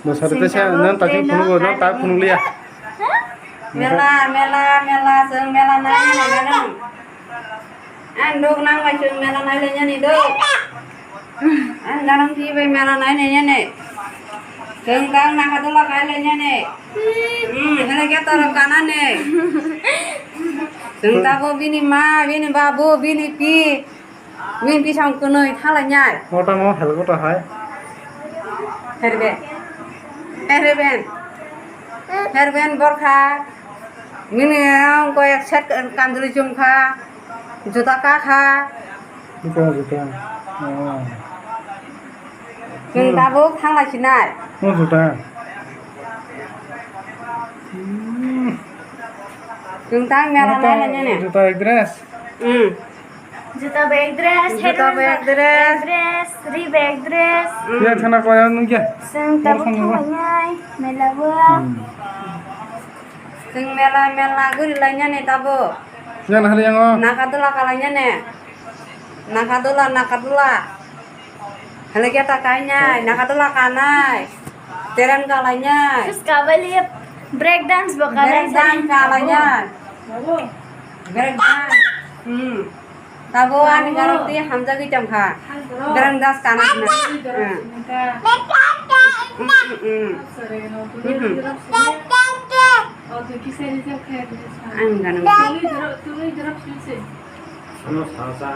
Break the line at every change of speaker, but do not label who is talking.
Dosarita saya nan taking phunu go tak phunu liya.
Mela seng mela nai nih kadang. Anduk nang mai seng mela nai lenya nih dok. Kadang tiba mela nai lenya nih. Seng tang nak tu lah kai lenya nih. Ini kita orang kanan nih. Seng tahu bini ma, bini babu, bini pi, bini pisang kunoi thalah nyai.
Mota mo hel kota hai.
Herben borkha. Bini yang kau yang set kanduri jumkha, juta kakha.
Juta. Oh.
Seng tahu thalah cinai.
Oh juta.
Seng tang mela nai lenya nih.
Juta ek dress.
Juta bag dress, three bag dress.
Ya thana kaya nu kya?
Seng tabu thawanyai, melabua.
Seng mela guri lenya nih tabu.
Yan hari yang oh.
Nakatula kalanya nih. Nakatula. Hal kita kayaknya nakatula kanai. Teren kalanya.
Terus kabali break dance bakalan
Breakdance kalanya. Breakdance. Tabuan garanti hamzah ki jamkha. Breakdance kanakna. Ang ganun.
Ano, salsa.